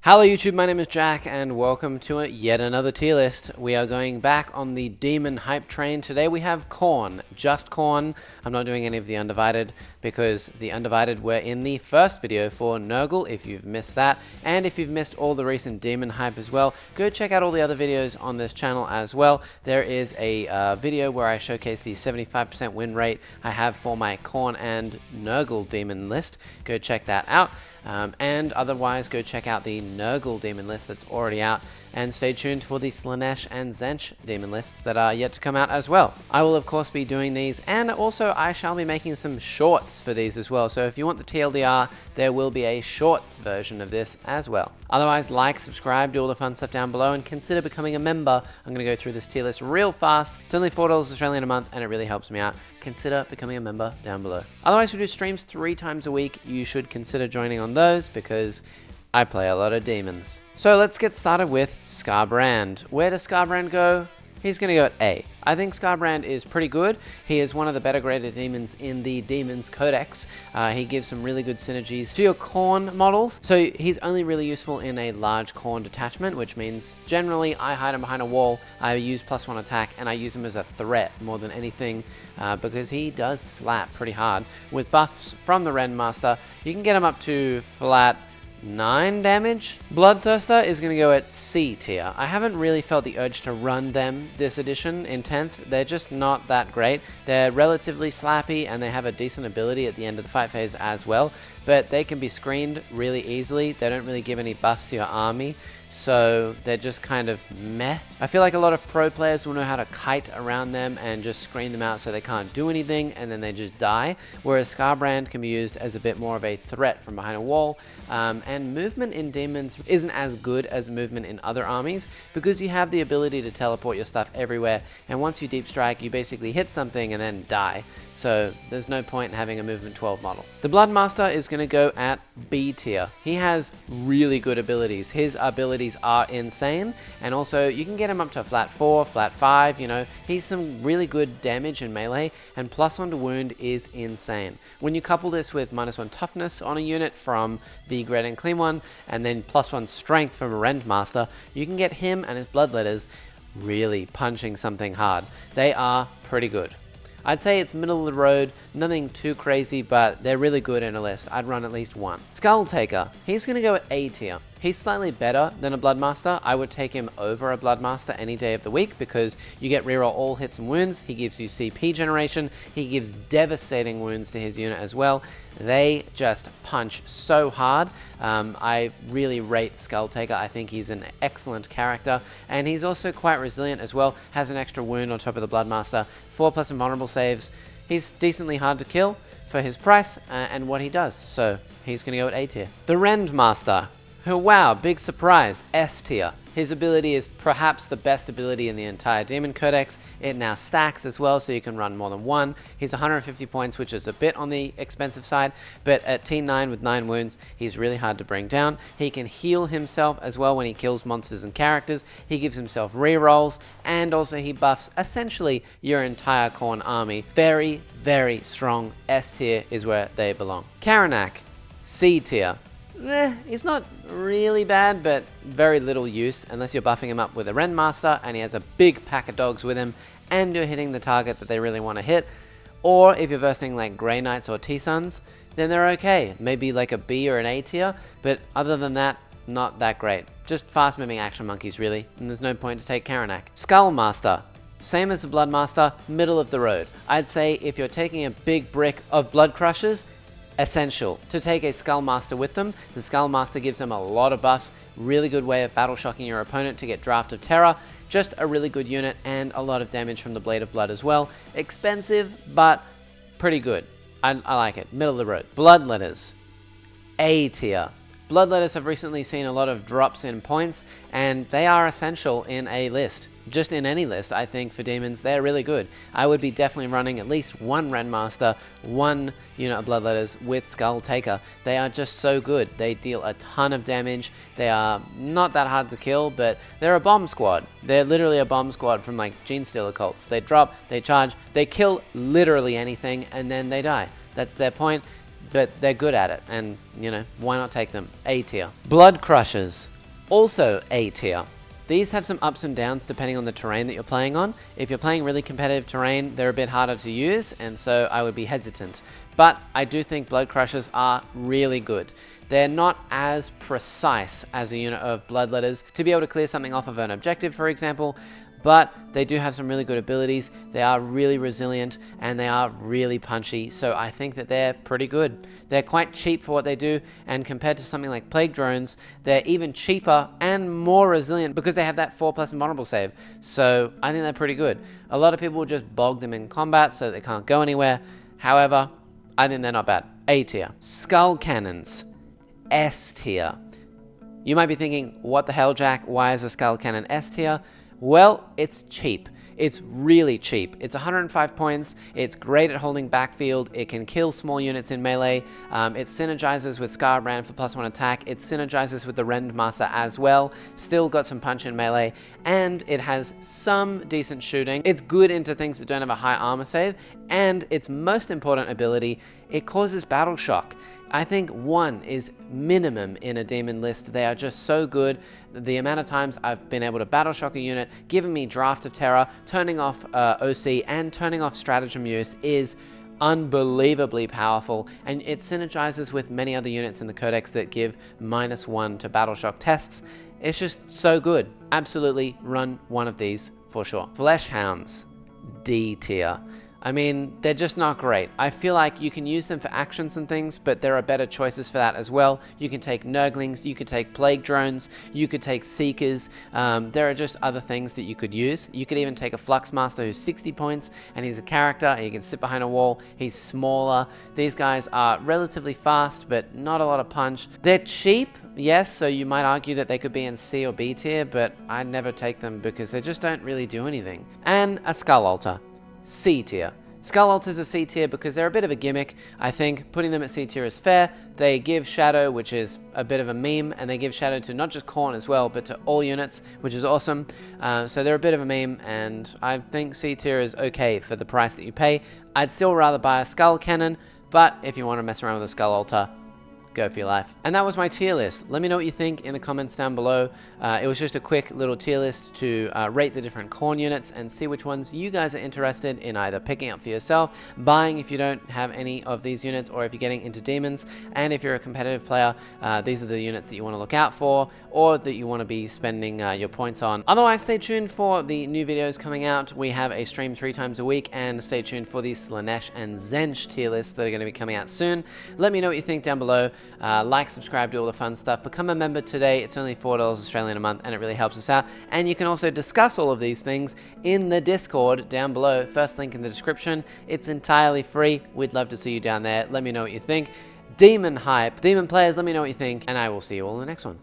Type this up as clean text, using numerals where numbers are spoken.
Hello YouTube, my name is Jack and welcome to yet another tier list. We are going back on the demon hype train. Today we have Khorne, just Khorne. I'm not doing any of the Undivided because the Undivided were in the first video for Nurgle if you've missed that. And if you've missed all the recent demon hype as well, go check out all the other videos on this channel as well. There is a video where I showcase the 75% win rate I have for my Khorne and Nurgle demon list. Go check that out. And otherwise, go check out the Nurgle demon list that's already out, and stay tuned for the Slaanesh and Tzeentch demon lists that are yet to come out as well. I will of course be doing these, and also I shall be making some shorts for these as well, so if you want the TLDR, there will be a shorts version of this as well. Otherwise, like, subscribe, do all the fun stuff down below, and consider becoming a member. I'm going to go through this tier list real fast. It's only $4 Australian a month, and it really helps me out. Consider becoming a member down below. Otherwise, we do streams 3 times a week. You should consider joining on those because I play a lot of demons. So let's get started with Skarbrand. Where does Skarbrand go? He's going to go at A. I think Skarbrand is pretty good. He is one of the better graded demons in the Demons Codex. He gives some really good synergies to your Khorne models. So he's only really useful in a large Khorne detachment, which means generally I hide him behind a wall, I use +1 attack, and I use him as a threat more than anything because he does slap pretty hard. With buffs from the Rendmaster, you can get him up to flat 9 damage. Bloodthirster is going to go at C tier. I haven't really felt the urge to run them this edition in 10th. They're just not that great. They're relatively slappy and they have a decent ability at the end of the fight phase as well, but they can be screened really easily. They don't really give any buffs to your army, so they're just kind of meh. I feel like a lot of pro players will know how to kite around them and just screen them out so they can't do anything and then they just die, whereas Skarbrand can be used as a bit more of a threat from behind a wall. And movement in demons isn't as good as movement in other armies because you have the ability to teleport your stuff everywhere, and once you deep strike you basically hit something and then die, so there's no point in having a movement 12 model. The Bloodmaster is going to go at B tier. He has really good abilities. His abilities are insane, and also you can get him up to flat 4, flat 5, you know, he's some really good damage in melee, and +1 to wound is insane. When you couple this with -1 toughness on a unit from the Great and Clean one, and then +1 strength from a Rendmaster, you can get him and his Bloodletters really punching something hard. They are pretty good. I'd say it's middle of the road, nothing too crazy, but they're really good in a list. I'd run at least one. Skulltaker, he's going to go at A tier. He's slightly better than a Bloodmaster. I would take him over a Bloodmaster any day of the week because you get reroll all hits and wounds. He gives you CP generation. He gives devastating wounds to his unit as well. They just punch so hard. I really rate Skulltaker. I think he's an excellent character, and he's also quite resilient as well. Has an extra wound on top of the Bloodmaster. 4+ invulnerable saves. He's decently hard to kill for his price and what he does, so he's going to go at A tier. The Rendmaster. Oh, wow, big surprise, S tier. His ability is perhaps the best ability in the entire Demon Codex. It now stacks as well, so you can run more than one. He's 150 points, which is a bit on the expensive side, but at T9 with 9 wounds, he's really hard to bring down. He can heal himself as well when he kills monsters and characters. He gives himself rerolls, and also he buffs essentially your entire Khorne army. Very, very strong. S tier is where they belong. Karanak, C tier. He's not really bad, but very little use unless you're buffing him up with a Rendmaster and he has a big pack of dogs with him and you're hitting the target that they really want to hit. Or if you're versing like Grey Knights or T-Suns, then they're okay. Maybe like a B or an A tier, but other than that, not that great. Just fast moving action monkeys really, and there's no point to take Karanak. Skullmaster. Same as the Bloodmaster, middle of the road. I'd say if you're taking a big brick of Blood Crushers, essential to take a Skullmaster with them. The Skullmaster gives them a lot of buffs, really good way of battle shocking your opponent to get Draft of Terror, just a really good unit and a lot of damage from the Blade of Blood as well. Expensive, but pretty good. I like it. Middle of the road. Bloodletters, A tier. Bloodletters have recently seen a lot of drops in points, and they are essential in a list. Just in any list, I think, for demons, they're really good. I would be definitely running at least one Rendmaster, one unit of Bloodletters with Skulltaker. They are just so good. They deal a ton of damage. They are not that hard to kill, but they're a bomb squad. They're literally a bomb squad from like Genestealer cults. They drop, they charge, they kill literally anything, and then they die. That's their point. But they're good at it, and, you know, why not take them? A tier. Blood Crushers. Also A tier. These have some ups and downs depending on the terrain that you're playing on. If you're playing really competitive terrain, they're a bit harder to use, and so I would be hesitant. But I do think Blood Crushers are really good. They're not as precise as a unit of Bloodletters to be able to clear something off of an objective, for example, but they do have some really good abilities. They are really resilient and they are really punchy, so I think that they're pretty good. They're quite cheap for what they do, and compared to something like Plague Drones, they're even cheaper and more resilient because they have that 4+ invulnerable save. So I think they're pretty good. A lot of people will just bog them in combat so they can't go anywhere. However, I think they're not bad. A tier. Skull Cannons. S tier. You might be thinking, what the hell, Jack? Why is a Skull Cannon S tier? Well, it's cheap. It's really cheap. It's 105 points. It's great at holding backfield. It can kill small units in melee. It synergizes with Scarbrand for +1 attack. It synergizes with the Rendmaster as well. Still got some punch in melee. And it has some decent shooting. It's good into things that don't have a high armor save. And its most important ability, it causes battle shock. I think 1 is minimum in a demon list. They are just so good. The amount of times I've been able to battle shock a unit, giving me Draft of Terror, turning off OC, and turning off stratagem use is unbelievably powerful, and it synergizes with many other units in the Codex that give -1 to battle shock tests. It's just so good. Absolutely run one of these for sure. Flesh Hounds, D tier. I mean, they're just not great. I feel like you can use them for actions and things, but there are better choices for that as well. You can take Nurglings, you could take Plague Drones, you could take Seekers. There are just other things that you could use. You could even take a Fluxmaster who's 60 points, and he's a character, and he can sit behind a wall. He's smaller. These guys are relatively fast, but not a lot of punch. They're cheap, yes, so you might argue that they could be in C or B tier, but I'd never take them because they just don't really do anything. And a Skull Altar. C tier. Skull Altars are C tier because they're a bit of a gimmick. I think putting them at C tier is fair. They give Shadow, which is a bit of a meme, and they give Shadow to not just Khorne as well, but to all units, which is awesome. So they're a bit of a meme, and I think C tier is okay for the price that you pay. I'd still rather buy a Skull Cannon, but if you want to mess around with a Skull Altar, go for your life. And that was my tier list. Let me know what you think in the comments down below. It was just a quick little tier list to rate the different Khorne units and see which ones you guys are interested in either picking up for yourself, buying if you don't have any of these units, or if you're getting into Demons. And if you're a competitive player, these are the units that you want to look out for, or that you want to be spending your points on. Otherwise, stay tuned for the new videos coming out. We have a stream 3 times a week, and stay tuned for the Slaanesh and Tzeentch tier lists that are going to be coming out soon. Let me know what you think down below. Like, subscribe, do all the fun stuff. Become a member today. It's only $4 Australian a month, and it really helps us out. And you can also discuss all of these things in the Discord down below. First link in the description. It's entirely free. We'd love to see you down there. Let me know what you think. Demon hype. Demon players, let me know what you think, and I will see you all in the next one.